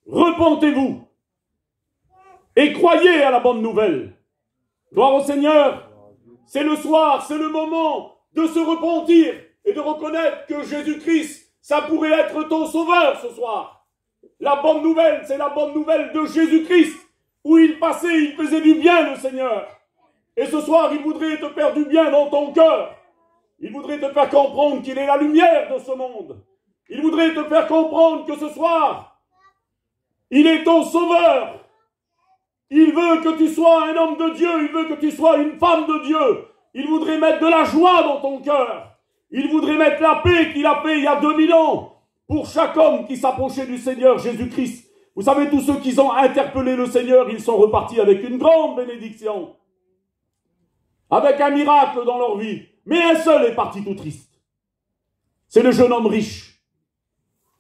repentez-vous et croyez à la bonne nouvelle. Gloire au Seigneur. C'est le soir, c'est le moment de se repentir et de reconnaître que Jésus-Christ, ça pourrait être ton sauveur ce soir. La bonne nouvelle, c'est la bonne nouvelle de Jésus-Christ, où il passait, il faisait du bien, le Seigneur. Et ce soir, il voudrait te faire du bien dans ton cœur. Il voudrait te faire comprendre qu'il est la lumière de ce monde. Il voudrait te faire comprendre que ce soir, il est ton sauveur. Il veut que tu sois un homme de Dieu, il veut que tu sois une femme de Dieu. Il voudrait mettre de la joie dans ton cœur. Il voudrait mettre la paix qu'il a fait il y a 2000 ans pour chaque homme qui s'approchait du Seigneur Jésus-Christ. Vous savez, tous ceux qui ont interpellé le Seigneur, ils sont repartis avec une grande bénédiction, avec un miracle dans leur vie. Mais un seul est parti tout triste. C'est le jeune homme riche.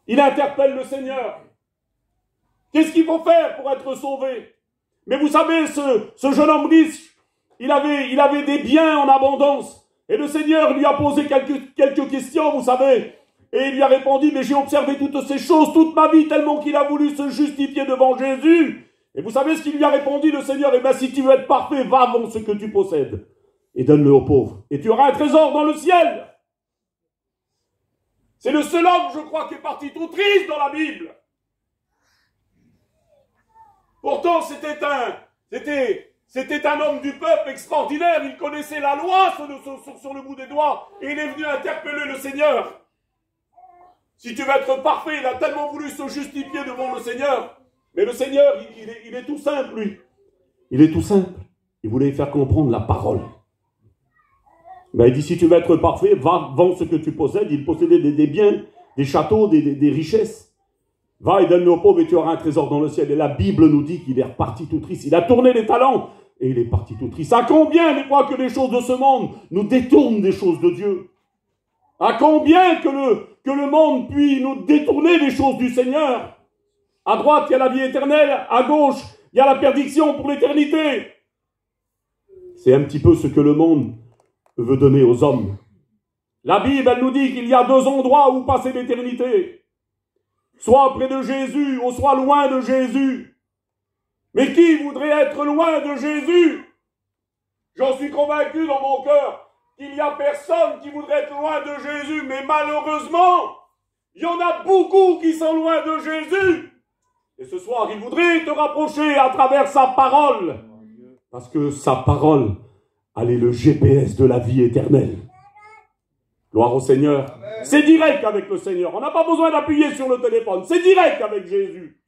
Il interpelle le Seigneur. Qu'est-ce qu'il faut faire pour être sauvé? Mais vous savez, ce jeune homme riche, il avait des biens en abondance. Et le Seigneur lui a posé quelques questions, vous savez. Et il lui a répondu, mais j'ai observé toutes ces choses toute ma vie, tellement qu'il a voulu se justifier devant Jésus. Et vous savez ce qu'il lui a répondu, le Seigneur? Eh bien, si tu veux être parfait, va vendre ce que tu possèdes et donne-le aux pauvres. Et tu auras un trésor dans le ciel. C'est le seul homme, je crois, qui est parti tout triste dans la Bible. Pourtant, c'était un homme du peuple extraordinaire. Il connaissait la loi sur le bout des doigts. Et il est venu interpeller le Seigneur. Si tu veux être parfait, il a tellement voulu se justifier devant le Seigneur. Mais le Seigneur, il est tout simple, lui. Il est tout simple. Il voulait faire comprendre la parole. Ben, il dit, si tu veux être parfait, va vendre ce que tu possèdes. Il possédait des biens, des châteaux, des richesses. Va et donne-le aux pauvres et tu auras un trésor dans le ciel. Et la Bible nous dit qu'il est reparti tout triste. Il a tourné les talents et il est parti tout triste. À combien des fois que les choses de ce monde nous détournent des choses de Dieu? À combien que le monde puisse nous détourner des choses du Seigneur? À droite, il y a la vie éternelle. À gauche, il y a la perdition pour l'éternité. C'est un petit peu ce que le monde veut donner aux hommes. La Bible, elle nous dit qu'il y a deux endroits où passer l'éternité. Soit près de Jésus, ou soit loin de Jésus. Mais qui voudrait être loin de Jésus? J'en suis convaincu dans mon cœur qu'il n'y a personne qui voudrait être loin de Jésus, mais malheureusement, il y en a beaucoup qui sont loin de Jésus. Et ce soir, il voudrait te rapprocher à travers sa parole, parce que sa parole, elle est le GPS de la vie éternelle. Gloire au Seigneur. C'est direct avec le Seigneur. On n'a pas besoin d'appuyer sur le téléphone. C'est direct avec Jésus.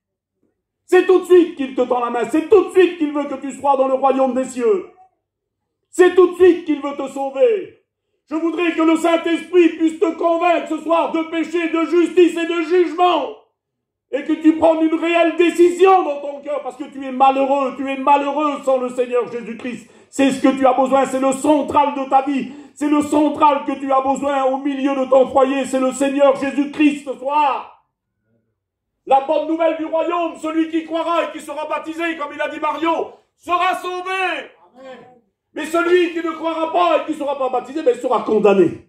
C'est tout de suite qu'il te tend la main. C'est tout de suite qu'il veut que tu sois dans le royaume des cieux. C'est tout de suite qu'il veut te sauver. Je voudrais que le Saint-Esprit puisse te convaincre ce soir de péché, de justice et de jugement. Et que tu prennes une réelle décision dans ton cœur parce que tu es malheureux sans le Seigneur Jésus-Christ. C'est ce que tu as besoin, c'est le central de ta vie. C'est le central que tu as besoin au milieu de ton foyer. C'est le Seigneur Jésus-Christ ce soir. La bonne nouvelle du royaume, celui qui croira et qui sera baptisé, comme il a dit Mario, sera sauvé. Amen. Mais celui qui ne croira pas et qui ne sera pas baptisé, il sera condamné.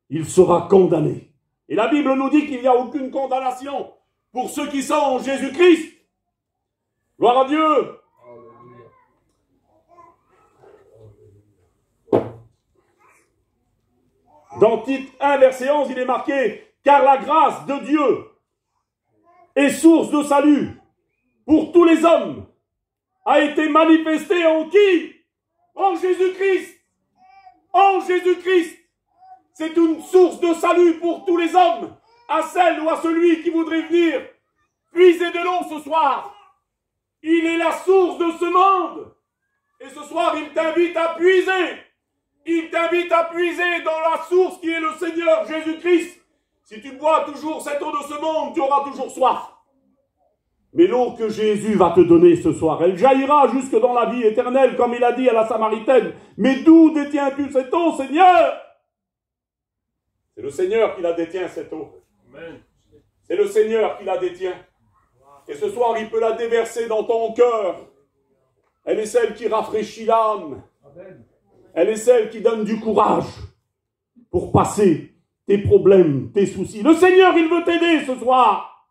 Il sera condamné. Et la Bible nous dit qu'il n'y a aucune condamnation pour ceux qui sont en Jésus-Christ. Gloire à Dieu. Dans Tite 1, verset 11, il est marqué « Car la grâce de Dieu est source de salut pour tous les hommes, a été manifestée en qui? En Jésus-Christ. En Jésus-Christ. C'est une source de salut pour tous les hommes, à celle ou à celui qui voudrait venir puiser de l'eau ce soir. Il est la source de ce monde. Et ce soir, il t'invite à puiser. Il t'invite à puiser dans la source qui est le Seigneur Jésus-Christ. Si tu bois toujours cette eau de ce monde, tu auras toujours soif. Mais l'eau que Jésus va te donner ce soir, elle jaillira jusque dans la vie éternelle, comme il a dit à la Samaritaine. Mais d'où détiens-tu cette eau, Seigneur? C'est le Seigneur qui la détient, cette eau. C'est le Seigneur qui la détient. Et ce soir, il peut la déverser dans ton cœur. Elle est celle qui rafraîchit l'âme. Elle est celle qui donne du courage pour passer tes problèmes, tes soucis. Le Seigneur, il veut t'aider ce soir.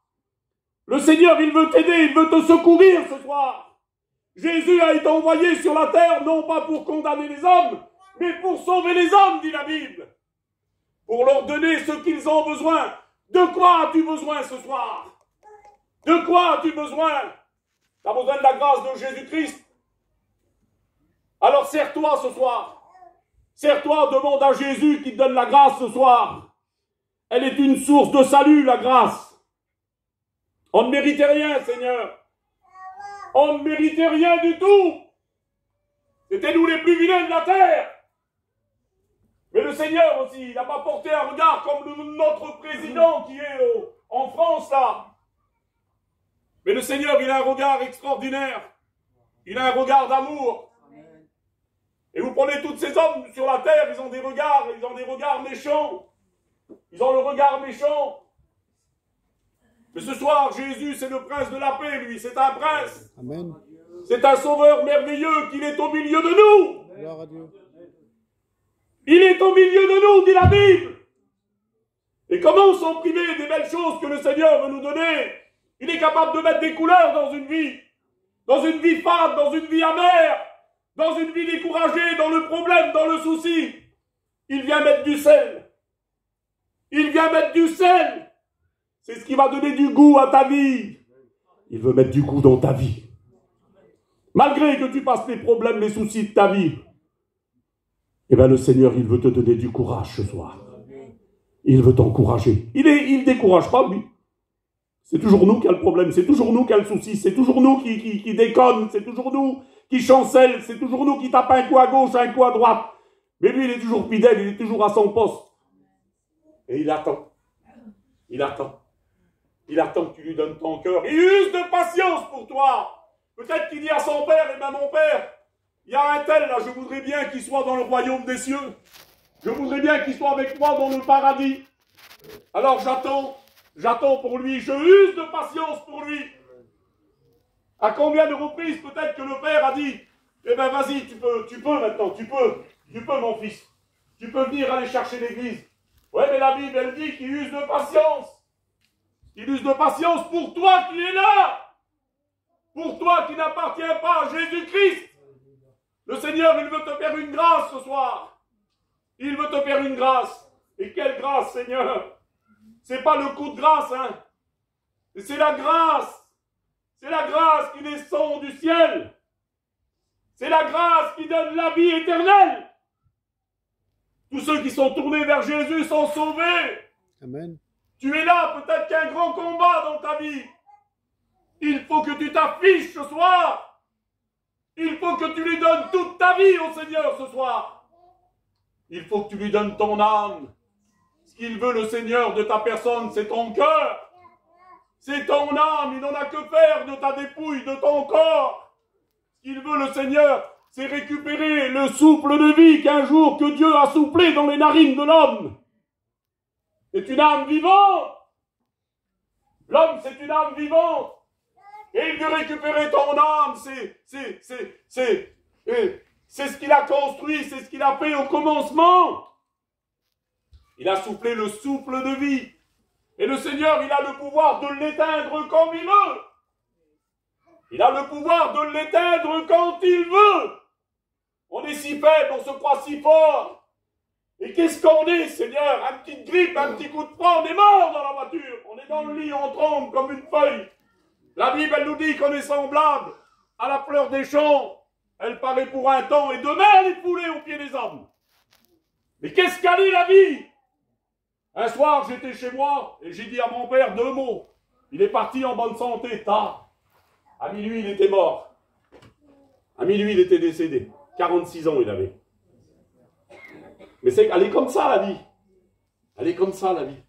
Le Seigneur, il veut t'aider, il veut te secourir ce soir. Jésus a été envoyé sur la terre, non pas pour condamner les hommes, mais pour sauver les hommes, dit la Bible. Pour leur donner ce qu'ils ont besoin. De quoi as-tu besoin ce soir? De quoi as-tu besoin? Tu as besoin de la grâce de Jésus-Christ? Alors serre-toi ce soir. Serre-toi, demande à Jésus qui te donne la grâce ce soir. Elle est une source de salut, la grâce. On ne méritait rien, Seigneur. On ne méritait rien du tout. C'était nous les plus vilains de la terre. Mais le Seigneur aussi, il n'a pas porté un regard comme notre président qui est en France là. Mais le Seigneur, il a un regard extraordinaire. Il a un regard d'amour. Et vous prenez tous ces hommes sur la terre, ils ont des regards méchants. Ils ont le regard méchant. Mais ce soir, Jésus, c'est le prince de la paix, lui. C'est un prince. Amen. C'est un sauveur merveilleux qu'il est au milieu de nous. Gloire à Dieu. Il est au milieu de nous, dit la Bible. Et comment s'en priver des belles choses que le Seigneur veut nous donner? Il est capable de mettre des couleurs dans une vie fade, dans une vie amère, dans une vie découragée, dans le problème, dans le souci. Il vient mettre du sel. Il vient mettre du sel. C'est ce qui va donner du goût à ta vie. Il veut mettre du goût dans ta vie. Malgré que tu passes les problèmes, les soucis de ta vie, eh bien le Seigneur, il veut te donner du courage ce soir. Il veut t'encourager. Il décourage pas, lui. C'est toujours nous qui avons le problème, c'est toujours nous qui avons le souci, c'est toujours nous qui déconne, c'est toujours nous qui chancelle, c'est toujours nous qui tapent un coup à gauche, un coup à droite. Mais lui, il est toujours fidèle, il est toujours à son poste. Et il attend. Il attend. Il attend que tu lui donnes ton cœur. Il use de patience pour toi. Peut-être qu'il dit à son père, eh bien mon père, il y a un tel là, je voudrais bien qu'il soit dans le royaume des cieux. Je voudrais bien qu'il soit avec moi dans le paradis. Alors j'attends pour lui, je use de patience pour lui. À combien de reprises peut-être que le père a dit, eh bien vas-y, tu peux maintenant, tu peux mon fils. Tu peux venir aller chercher l'église. Ouais, mais la Bible, elle dit qu'il use de patience. Il use de patience pour toi qui es là. Pour toi qui n'appartiens pas à Jésus-Christ. Le Seigneur, il veut te faire une grâce ce soir. Il veut te faire une grâce. Et quelle grâce, Seigneur? C'est pas le coup de grâce, hein. C'est la grâce. C'est la grâce qui descend du ciel. C'est la grâce qui donne la vie éternelle. Tous ceux qui sont tournés vers Jésus sont sauvés. Amen. Tu es là, peut-être qu'il y a un grand combat dans ta vie. Il faut que tu t'affiches ce soir. Il faut que tu lui donnes toute ta vie au Seigneur ce soir. Il faut que tu lui donnes ton âme. Ce qu'il veut le Seigneur de ta personne, c'est ton cœur. C'est ton âme. Il n'en a que faire de ta dépouille, de ton corps. Ce qu'il veut le Seigneur, c'est récupérer le souffle de vie qu'un jour que Dieu a soufflé dans les narines de l'homme. C'est une âme vivante. L'homme, c'est une âme vivante. Et il veut récupérer ton âme. C'est ce qu'il a construit, c'est ce qu'il a fait au commencement. Il a soufflé le souffle de vie. Et le Seigneur, il a le pouvoir de l'éteindre comme il veut. Il a le pouvoir de l'éteindre quand il veut. On est si faible, on se croit si fort. Et qu'est-ce qu'on est, Seigneur? Un petit grippe, un petit coup de froid, on est mort dans la voiture. On est dans le lit, on tremble comme une feuille. La Bible, elle nous dit qu'on est semblable à la fleur des champs. Elle paraît pour un temps et demain elle est foulée aux pieds des hommes. Mais qu'est-ce qu'a dit la vie? Un soir, j'étais chez moi et j'ai dit à mon père 2 mots. Il est parti en bonne santé, tard. À minuit, il était mort. À minuit, il était décédé. 46 ans, il avait. Mais elle est comme ça, la vie. Elle est comme ça, la vie.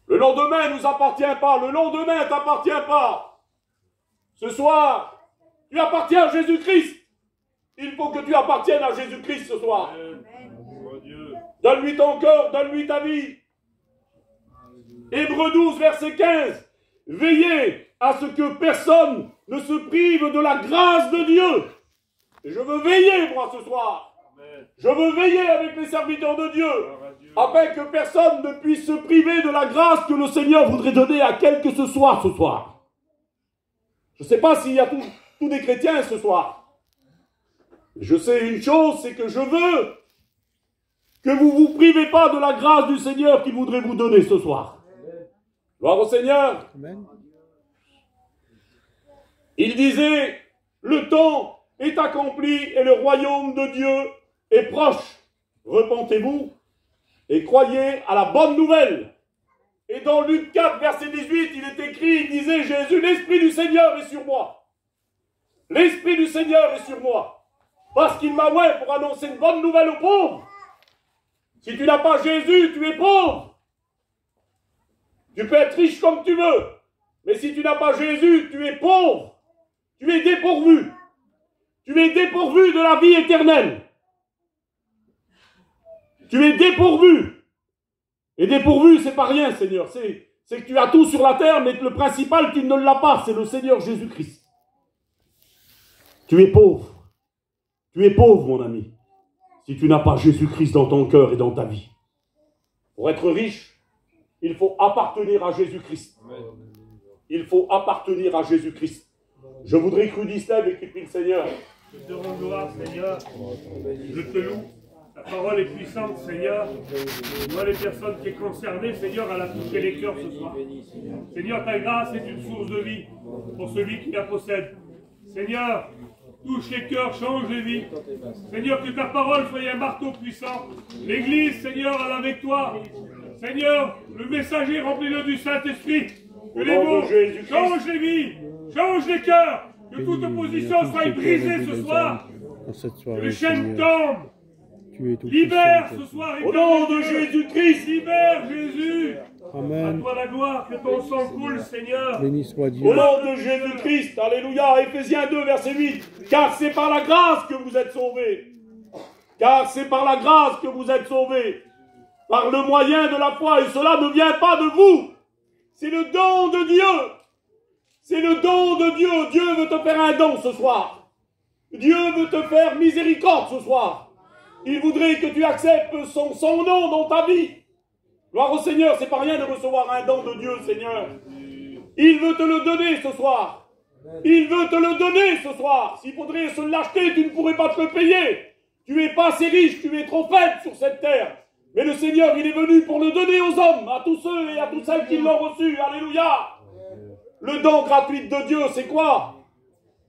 Le lendemain ne nous appartient pas. Le lendemain ne t'appartient pas. Ce soir, tu appartiens à Jésus-Christ. Il faut que tu appartiennes à Jésus-Christ ce soir. Donne-lui ton cœur, donne-lui ta vie. Hébreux 12, verset 15. Veillez à ce que personne ne se prive de la grâce de Dieu. Et je veux veiller, moi, ce soir. Je veux veiller avec les serviteurs de Dieu. afin que personne ne puisse se priver de la grâce que le Seigneur voudrait donner à quel que ce soit ce soir. Je ne sais pas s'il y a tous des chrétiens ce soir. Je sais une chose, c'est que je veux que vous ne vous privez pas de la grâce du Seigneur qu'il voudrait vous donner ce soir. Gloire au Seigneur. Amen. Il disait, le temps est accompli et le royaume de Dieu est proche. Repentez-vous et croyez à la bonne nouvelle. Et dans Luc 4, verset 18, il est écrit, il disait Jésus, l'Esprit du Seigneur est sur moi. L'Esprit du Seigneur est sur moi. Parce qu'il m'a oint pour annoncer une bonne nouvelle aux pauvres. Si tu n'as pas Jésus, tu es pauvre. Tu peux être riche comme tu veux. Mais si tu n'as pas Jésus, tu es pauvre. Tu es dépourvu. Tu es dépourvu de la vie éternelle. Tu es dépourvu. Et dépourvu, c'est pas rien, Seigneur. C'est que tu as tout sur la terre, mais que le principal, tu ne l'as pas. C'est le Seigneur Jésus-Christ. Tu es pauvre. Tu es pauvre, mon ami. Si tu n'as pas Jésus-Christ dans ton cœur et dans ta vie. Pour être riche, il faut appartenir à Jésus-Christ. Il faut appartenir à Jésus-Christ. Je voudrais que Rudy Steb et qu'il prie le Seigneur. Je te rends gloire, Seigneur. Je te loue. Ta parole est puissante, Seigneur. Moi, les personnes qui sont concernées, Seigneur, elle a touché les cœurs ce soir. Seigneur, ta grâce est une source de vie pour celui qui la possède. Seigneur, touche les cœurs, change les vies. Seigneur, que ta parole soit un marteau puissant. L'Église, Seigneur, elle est avec toi. Seigneur, le messager, remplis-le du Saint-Esprit. Que les mots changent les vies, changent les cœurs. Que toute opposition soit brisée ce soir. Que les chaînes tombent. Libère ce soir. Au nom de Jésus-Christ. Libère Jésus. Amen. À toi la gloire, que ton sang coule, Seigneur. Béni soit Dieu. Au nom de Jésus-Christ. Alléluia. Éphésiens 2, verset 8. Car c'est par la grâce que vous êtes sauvés. Car c'est par la grâce que vous êtes sauvés. Par le moyen de la foi. Et cela ne vient pas de vous. C'est le don de Dieu. C'est le don de Dieu. Dieu veut te faire un don ce soir. Dieu veut te faire miséricorde ce soir. Il voudrait que tu acceptes son nom dans ta vie. Gloire au Seigneur, c'est pas rien de recevoir un don de Dieu, Seigneur. Il veut te le donner ce soir. Il veut te le donner ce soir. S'il faudrait se l'acheter, tu ne pourrais pas te le payer. Tu es pas assez riche, tu es trop faible sur cette terre. Mais le Seigneur, il est venu pour le donner aux hommes, à tous ceux et à toutes celles qui l'ont reçu. Alléluia. Le don gratuit de Dieu, c'est quoi?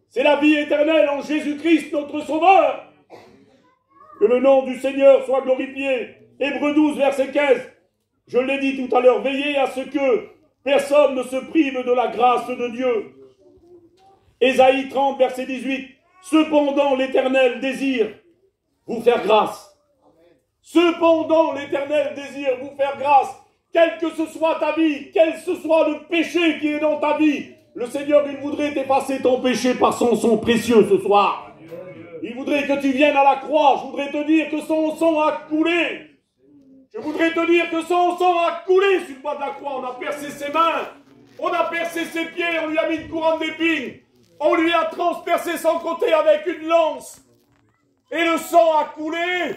C'est la vie éternelle en Jésus-Christ, notre Sauveur. Que le nom du Seigneur soit glorifié. Hébreux 12, verset 15. Je l'ai dit tout à l'heure, veillez à ce que personne ne se prive de la grâce de Dieu. Ésaïe 30, verset 18. Cependant, l'Éternel désire vous faire grâce. Cependant, l'Éternel désire vous faire grâce. Quelle que ce soit ta vie, quel que ce soit le péché qui est dans ta vie, le Seigneur, il voudrait effacer ton péché par son sang précieux ce soir. Il voudrait que tu viennes à la croix. Je voudrais te dire que son sang a coulé. Je voudrais te dire que son sang a coulé sur le bois de la croix. On a percé ses mains. On a percé ses pieds. On lui a mis une couronne d'épines. On lui a transpercé son côté avec une lance. Et le sang a coulé.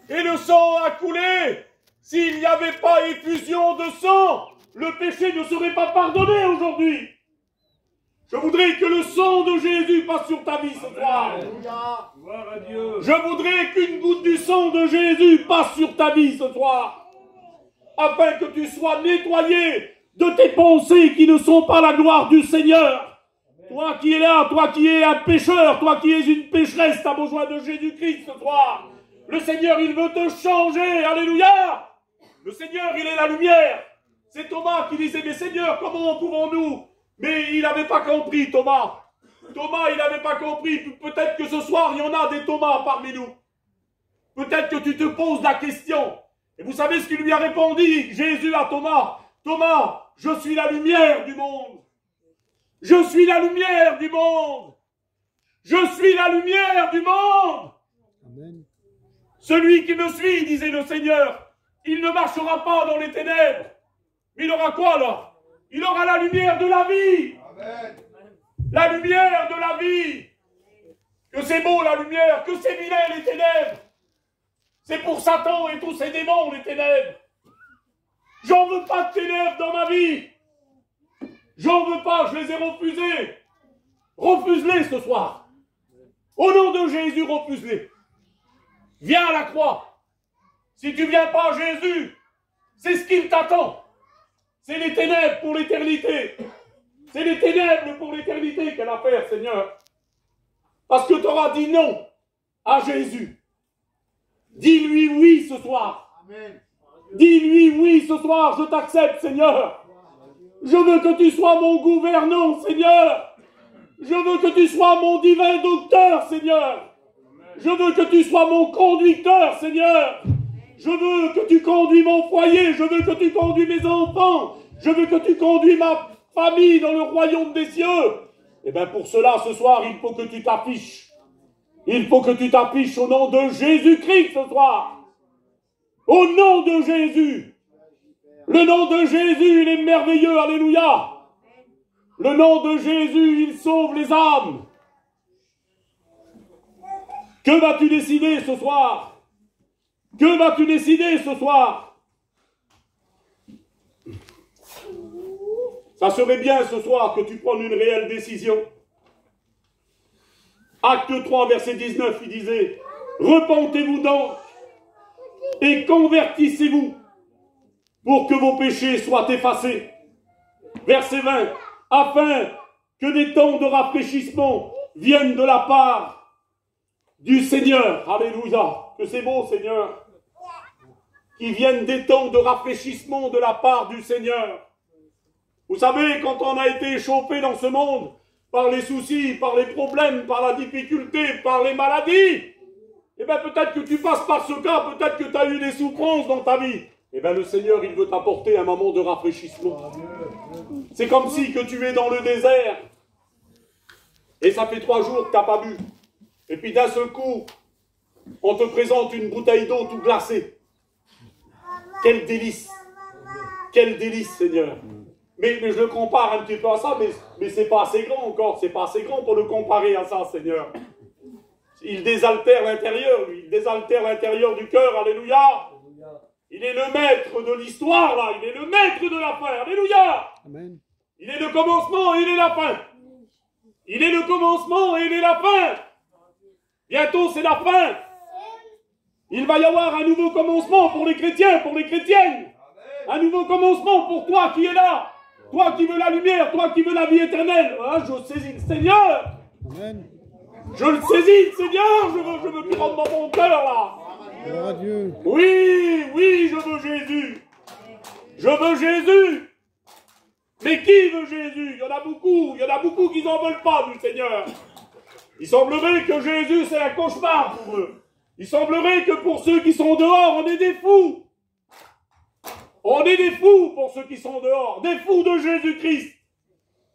Et le sang a coulé. S'il n'y avait pas effusion de sang, le péché ne serait pas pardonné aujourd'hui. Je voudrais que le sang de Jésus passe sur ta vie ce soir. Gloire à Dieu. Je voudrais qu'une goutte du sang de Jésus passe sur ta vie ce soir. Afin que tu sois nettoyé de tes pensées qui ne sont pas la gloire du Seigneur. Toi qui es là, toi qui es un pécheur, toi qui es une pécheresse, tu as besoin de Jésus-Christ ce soir. Le Seigneur, il veut te changer. Alléluia. Le Seigneur, il est la lumière. C'est Thomas qui disait, mais Seigneur, comment pouvons-nous? Mais il n'avait pas compris, Thomas. Thomas, il n'avait pas compris. Peut-être que ce soir, il y en a des Thomas parmi nous. Peut-être que tu te poses la question. Et vous savez ce qu'il lui a répondu, Jésus à Thomas. Thomas, je suis la lumière du monde. Je suis la lumière du monde. Je suis la lumière du monde. Amen. Celui qui me suit, disait le Seigneur, il ne marchera pas dans les ténèbres. Mais il aura quoi là? Il aura la lumière de la vie. Amen. La lumière de la vie. Que c'est beau la lumière, que c'est vilain les ténèbres. C'est pour Satan et tous ses démons, les ténèbres. J'en veux pas de ténèbres dans ma vie. J'en veux pas, je les ai refusés. Refuse-les ce soir. Au nom de Jésus, refuse-les. Viens à la croix. Si tu viens pas à Jésus, c'est ce qu'il t'attend. C'est les ténèbres pour l'éternité. C'est les ténèbres pour l'éternité qu'elle a fait, Seigneur. Parce que tu auras dit non à Jésus. Dis-lui oui ce soir. Amen. Dis-lui oui ce soir, je t'accepte, Seigneur. Je veux que tu sois mon gouvernant, Seigneur. Je veux que tu sois mon divin docteur, Seigneur. Je veux que tu sois mon conducteur, Seigneur. Je veux que tu conduis mon foyer. Je veux que tu conduis mes enfants. Je veux que tu conduis ma famille dans le royaume des cieux. Et bien pour cela, ce soir, il faut que tu t'affiches. Il faut que tu t'affiches au nom de Jésus-Christ ce soir. Au nom de Jésus. Le nom de Jésus, il est merveilleux. Alléluia. Le nom de Jésus, il sauve les âmes. Que vas-tu décider ce soir? Que vas-tu décider ce soir? Ça serait bien ce soir que tu prennes une réelle décision. Acte 3, verset 19, il disait « Repentez-vous donc et convertissez-vous pour que vos péchés soient effacés. » Verset 20 « Afin que des temps de rafraîchissement viennent de la part du Seigneur. » Alléluia. Que c'est beau, Seigneur. Qui viennent des temps de rafraîchissement de la part du Seigneur. Vous savez, quand on a été échauffé dans ce monde, par les soucis, par les problèmes, par la difficulté, par les maladies, eh bien peut-être que tu passes par ce cas, peut-être que tu as eu des souffrances dans ta vie. Eh bien le Seigneur, il veut t'apporter un moment de rafraîchissement. C'est comme si que tu es dans le désert, et ça fait 3 jours que tu n'as pas bu. Et puis d'un seul coup, on te présente une bouteille d'eau tout glacée. Quel délice! Quel délice, Seigneur! Mais je le compare un petit peu à ça, mais c'est pas assez grand encore, c'est pas assez grand pour le comparer à ça, Seigneur. Il désaltère l'intérieur, lui, il désaltère l'intérieur du cœur, alléluia. Il est le maître de l'histoire, là, il est le maître de la fin, alléluia. Amen. Il est le commencement et il est la fin. Il est le commencement et il est la fin. Bientôt, c'est la fin. Il va y avoir un nouveau commencement pour les chrétiens, pour les chrétiennes. Un nouveau commencement pour toi qui es là. Toi qui veux la lumière, toi qui veux la vie éternelle. Ah, je saisis le Seigneur. Amen. Je le saisis, le Seigneur. Je veux qu'il rentre dans mon cœur, là. Gloire à Dieu. Oui, oui, je veux Jésus. Je veux Jésus. Mais qui veut Jésus? Il y en a beaucoup. Il y en a beaucoup qui n'en veulent pas du Seigneur. Il semblerait que Jésus, c'est un cauchemar pour eux. Il semblerait que pour ceux qui sont dehors, on est des fous. On est des fous pour ceux qui sont dehors, des fous de Jésus-Christ,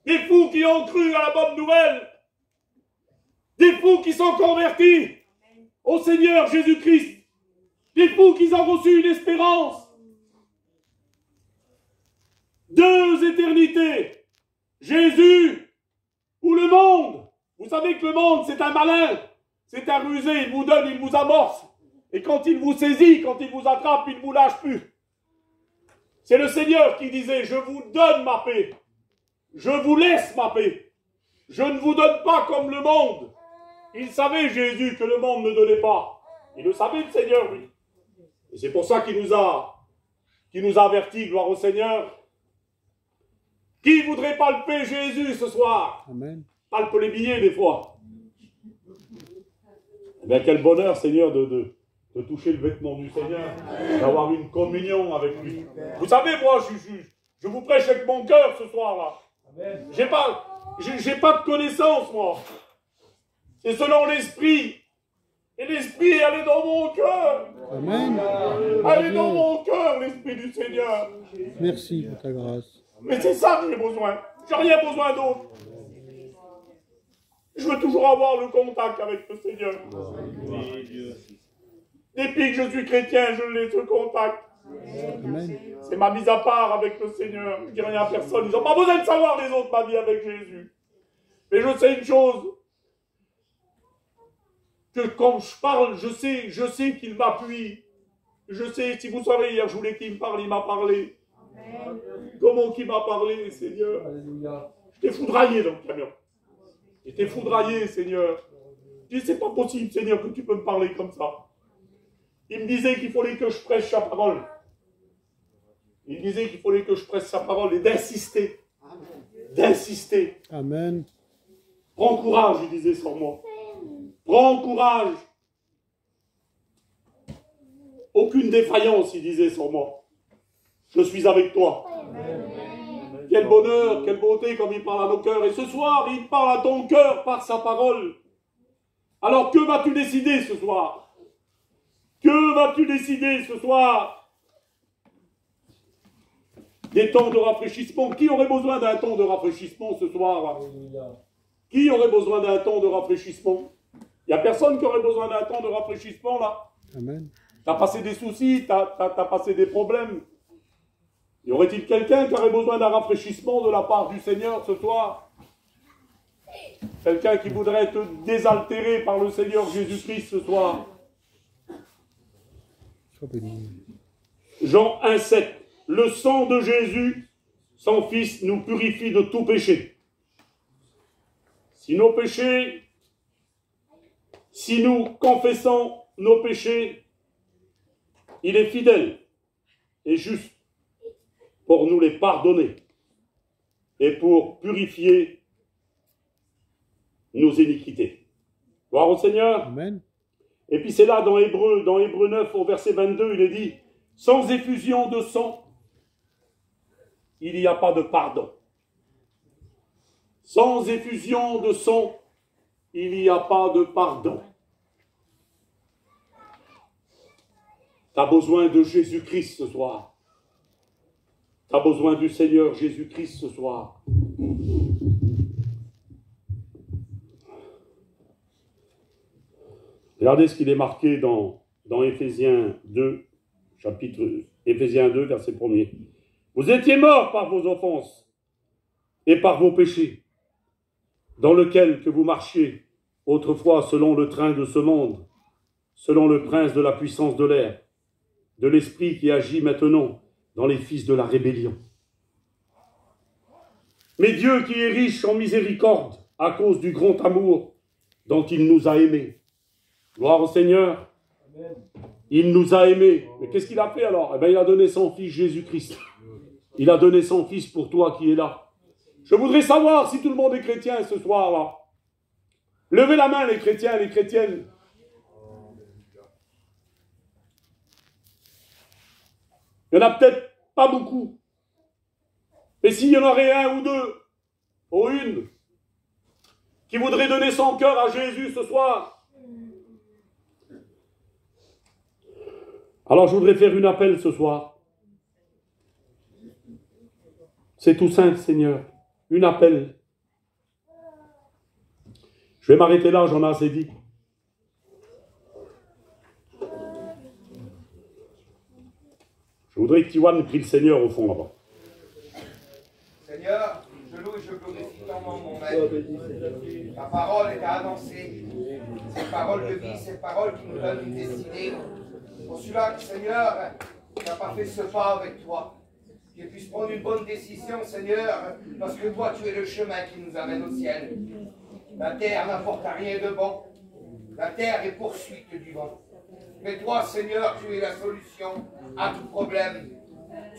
des fous qui ont cru à la bonne nouvelle, des fous qui sont convertis au Seigneur Jésus-Christ, des fous qui ont reçu une espérance. 2 éternités, Jésus ou le monde. Vous savez que le monde, c'est un malin, c'est un rusé, il vous donne, il vous amorce, et quand il vous saisit, quand il vous attrape, il ne vous lâche plus. C'est le Seigneur qui disait, je vous donne ma paix. Je vous laisse ma paix. Je ne vous donne pas comme le monde. Il savait, Jésus, que le monde ne donnait pas. Il le savait, le Seigneur, lui. Et c'est pour ça qu'il nous a avertis, gloire au Seigneur. Qui voudrait palper Jésus ce soir? Amen. Palpe les billets, des fois. Eh bien, quel bonheur, Seigneur, de toucher le vêtement du Seigneur, d'avoir une communion avec lui. Vous savez, moi, je vous prêche avec mon cœur ce soir-là. J'ai pas de connaissance, moi. C'est selon l'esprit. Et l'esprit, elle est dans mon cœur. Amen. Elle est dans mon cœur, l'esprit du Seigneur. Merci pour ta grâce. Mais c'est ça que j'ai besoin. J'ai rien besoin d'autre. Je veux toujours avoir le contact avec le Seigneur. Depuis que je suis chrétien, je l'ai ce contact. C'est ma mise à part avec le Seigneur. Je ne dis rien à personne. Ils n'ont pas besoin de savoir les autres ma vie avec Jésus. Mais je sais une chose. que quand je parle, je sais qu'il m'appuie. Je sais, si vous savez, hier je voulais qu'il me parle, il m'a parlé. Comment qu'il m'a parlé, Seigneur? J'étais foudraillé dans le camion. J'étais foudraillé, Seigneur. Je dis, c'est pas possible, Seigneur, que tu peux me parler comme ça. Il me disait qu'il fallait que je prêche sa parole. Il me disait qu'il fallait que je prêche sa parole et d'insister. D'insister. Amen. Prends courage, il disait sur moi. Prends courage. Aucune défaillance, il disait sur moi. Je suis avec toi. Quel bonheur, quelle beauté comme il parle à nos cœurs. Et ce soir, il parle à ton cœur par sa parole. Alors que vas-tu décider ce soir? Que vas-tu décider ce soir? Des temps de rafraîchissement. Qui aurait besoin d'un temps de rafraîchissement ce soir? Qui aurait besoin d'un temps de rafraîchissement? Il n'y a personne qui aurait besoin d'un temps de rafraîchissement là. Amen. Tu as passé des soucis, tu as passé des problèmes. Y aurait-il quelqu'un qui aurait besoin d'un rafraîchissement de la part du Seigneur ce soir? Quelqu'un qui voudrait être désaltéré par le Seigneur Jésus-Christ ce soir? Sois béni. Jean 1,7. Le sang de Jésus, son Fils, nous purifie de tout péché. Si nos péchés, si nous confessons nos péchés, il est fidèle et juste pour nous les pardonner et pour purifier nos iniquités. Gloire au Seigneur. Amen. Et puis c'est là dans Hébreu 9 au verset 22, il est dit, sans effusion de sang, il n'y a pas de pardon. Sans effusion de sang, il n'y a pas de pardon. Tu as besoin de Jésus-Christ ce soir. Tu as besoin du Seigneur Jésus-Christ ce soir. Regardez ce qu'il est marqué dans Éphésiens 2, Éphésiens 2, verset 1er. Vous étiez morts par vos offenses et par vos péchés, dans lequel que vous marchiez autrefois selon le train de ce monde, selon le prince de la puissance de l'air, de l'esprit qui agit maintenant dans les fils de la rébellion. Mais Dieu qui est riche en miséricorde à cause du grand amour dont il nous a aimés. Gloire au Seigneur. Amen. Il nous a aimés. Mais qu'est-ce qu'il a fait alors? Eh bien, il a donné son fils Jésus-Christ. Il a donné son fils pour toi qui est là. Je voudrais savoir si tout le monde est chrétien ce soir-là. Levez la main les chrétiens, les chrétiennes. Il n'y en a peut-être pas beaucoup. Mais s'il y en aurait un ou deux, ou une, qui voudrait donner son cœur à Jésus ce soir, alors je voudrais faire un appel ce soir. C'est tout simple, Seigneur. Un appel. Je vais m'arrêter là, j'en ai assez dit. Je voudrais que Tiwan prie le Seigneur au fond là-bas. Seigneur, je loue et je glorifie ton nom, mon maître. Ta parole est à annoncer. Ces paroles de vie, ces paroles qui nous donnent une destinée. Pour cela, Seigneur, tu n'as pas fait ce pas avec toi. Qu'il puisse prendre une bonne décision, Seigneur, parce que toi, tu es le chemin qui nous amène au ciel. La terre n'apporte rien de bon. La terre est poursuite du vent. Mais toi, Seigneur, tu es la solution à tout problème.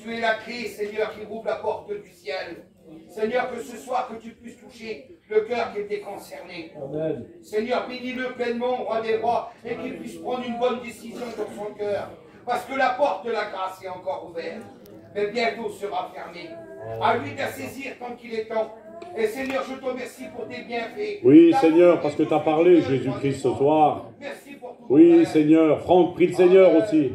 Tu es la clé, Seigneur, qui rouvre la porte du ciel. Seigneur, que ce soit que tu puisses toucher le cœur qui était concerné. Amen. Seigneur, bénis-le pleinement, roi des rois, et qu'il puisse prendre une bonne décision dans son cœur. Parce que la porte de la grâce est encore ouverte, mais bientôt sera fermée. À lui de saisir tant qu'il est temps. Et Seigneur, je te remercie pour tes bienfaits. Oui, Seigneur, parce que tu as parlé, Jésus-Christ, ce soir. Merci pour tout. Oui, Seigneur. Franck, prie le Seigneur aussi.